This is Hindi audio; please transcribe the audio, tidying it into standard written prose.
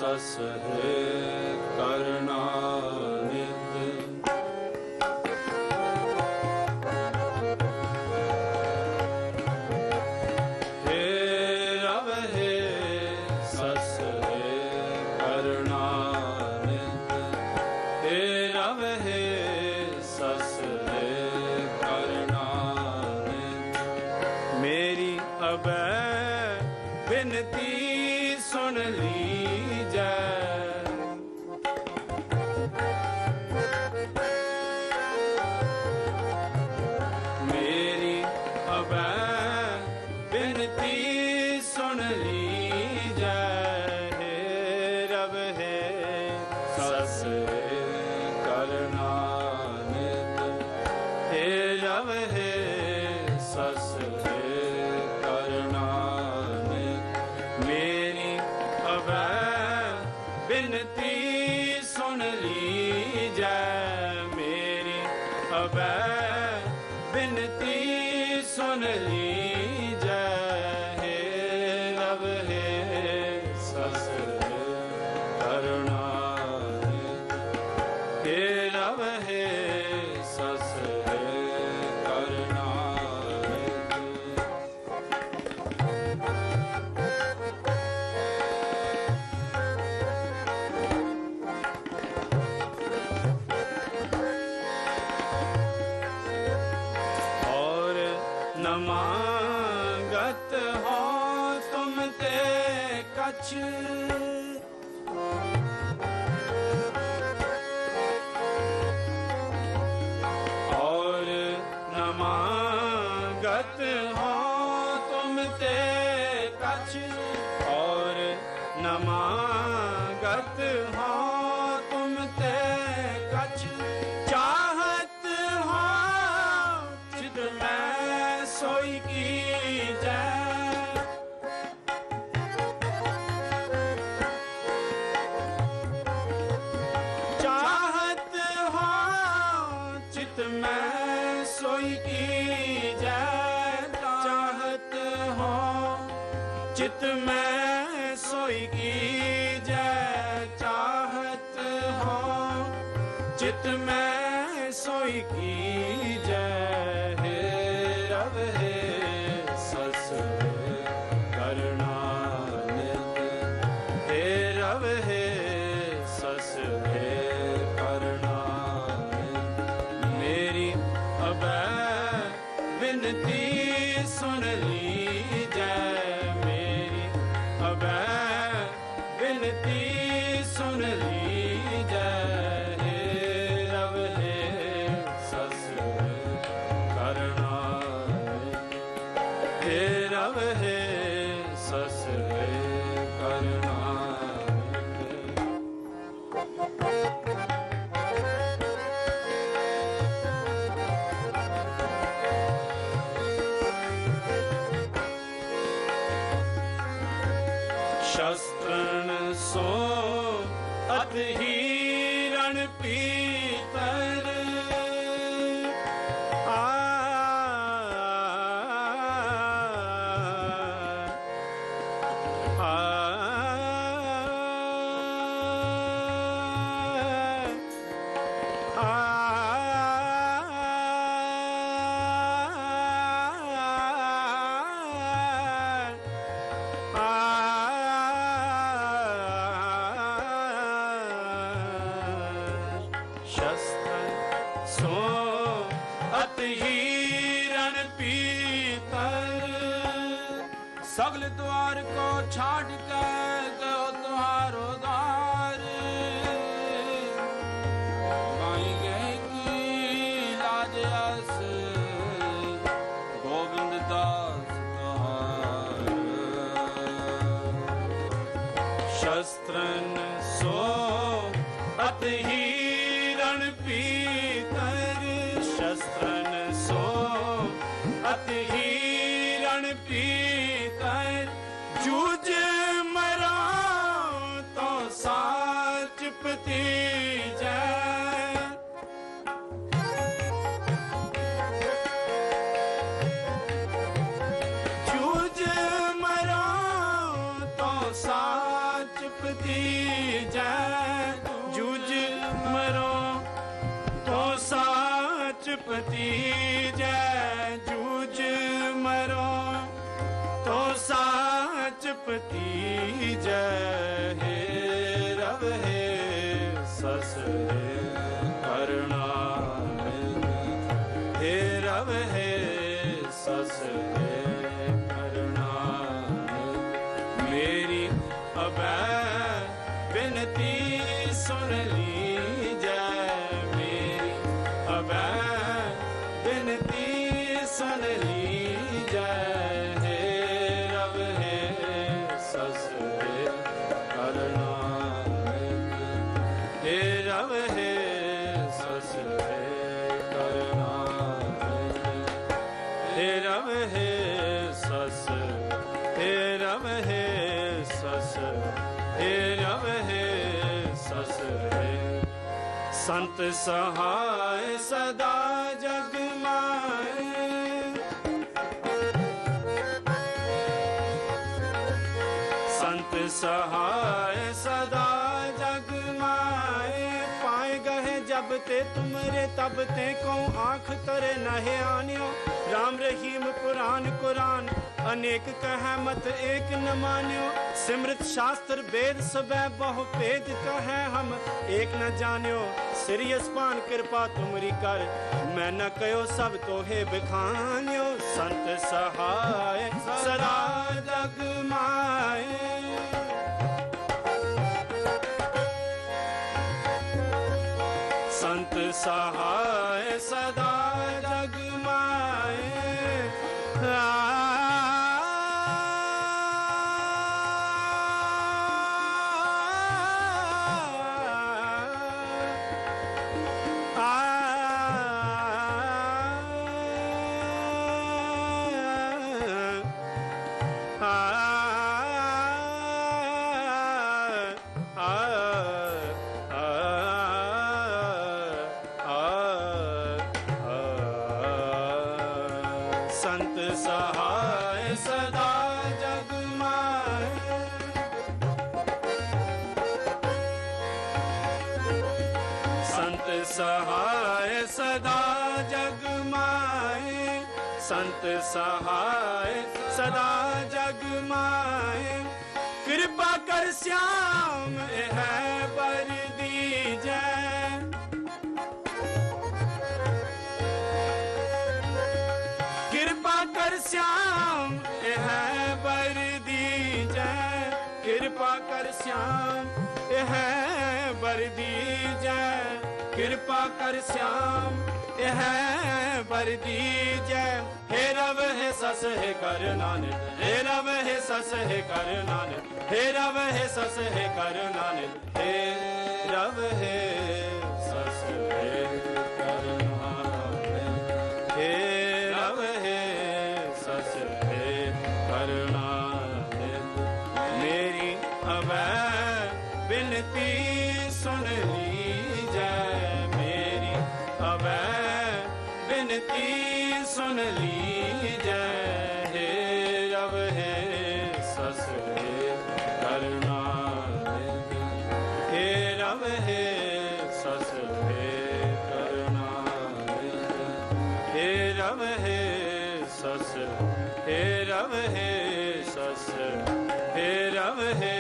सस है करना नित। हे रव हे सस है करना नित। हे रव हे सस है करना नित। मेरी अबै बिनती सुन लीजै। मेरी अबै बिनती सुन लीजै। हे रब हे सस करना नित। हे रब हे सस करना नित। मेरी अबै बिनती सुन लीजै। मेरी अबै बिनती सुन लीजै। हे रब हे सस करना नित। हे रब हे सस करना नित। और न मांगत हो तुम ते कछ। और न मांगत हो तुम ते कछ। और न मांगत हो तुम ते कछ। चाहत हो चित मैं सोई कीजै। चाहत हो चित मैं सोई कीजै। चाहत हो चित मैं सोई कीजै। चाहत हो चित मैं सोई कीजै। हे रब हे सस करना नित। हे रब हे सस करना नित। मेरी अबै बिनती सुन लीजै। मेरी अबै बिनती सुन लीजै। हे रब हे सस करना नित। हे रब हे सस करना नित। शस्त्रन सो अत हिरण पीतर। सगल द्वार को छाड़ के गयो तुम्हारो द्वार। गाई गए की लाज अस गोविंद दास तुम्हार। शस्त्रन सो अत हिरण पीतर। शस्त्रन सो अत हिरण पीतर। जूझ मरा तो साच पतीजै। जूझ मरा तो साच पतीजै। लीजै जूझ मरो तो साच पतीजै हे रव हे सस हे करना हे रव हे सस हे करना मेरी अबै बिनती सुन लीजै मेरी अबै बिनती सुन लीजै हे रव हे सस हे करना हे रव हे सस हे करना हे रव हे सस हे रव हे सस हे रव हे सस हे संत सहाय सदा जग माए संत सहाय सदा जग माए पाए गए जब ते तुमरे तब ते को आँख तरे नहे आनियो राम रहीम पुराण कुरान अनेक कह मत एक न मान्यो सिमृत शास्त्र वेद सबै बहु भेद कह हम एक न जान्यो सिरियस पान कृपा तुमरी कर मैं न कयो सब तोहे बिखान्यो संत सहाय सदा जग माए संत सहाय सदा जग माए संत सहाय सदा जग माए संत सहाय सदा जग माए संत सहाय सदा जग माए कृपा कर श्याम है बर दीजै कृपा कर श्याम है बर दीजै कृपा कर श्याम है बर दीजै कृपा कर श्याम है बर दीजै हे रव हे सस हे कर नानक हे रव हे सस हे कर नानक हे रव हे सस हे कर नानक हे रव हे सस हे कर नानक हे रव हे सस हे करना मेरी अबै बिनती सुन लीजै मेरी अबै बिनती सुन लीजै हे रव हे सस हे करना हे रव हे सस हे करना हे रव हे सस हे रव हे सस हे रव हे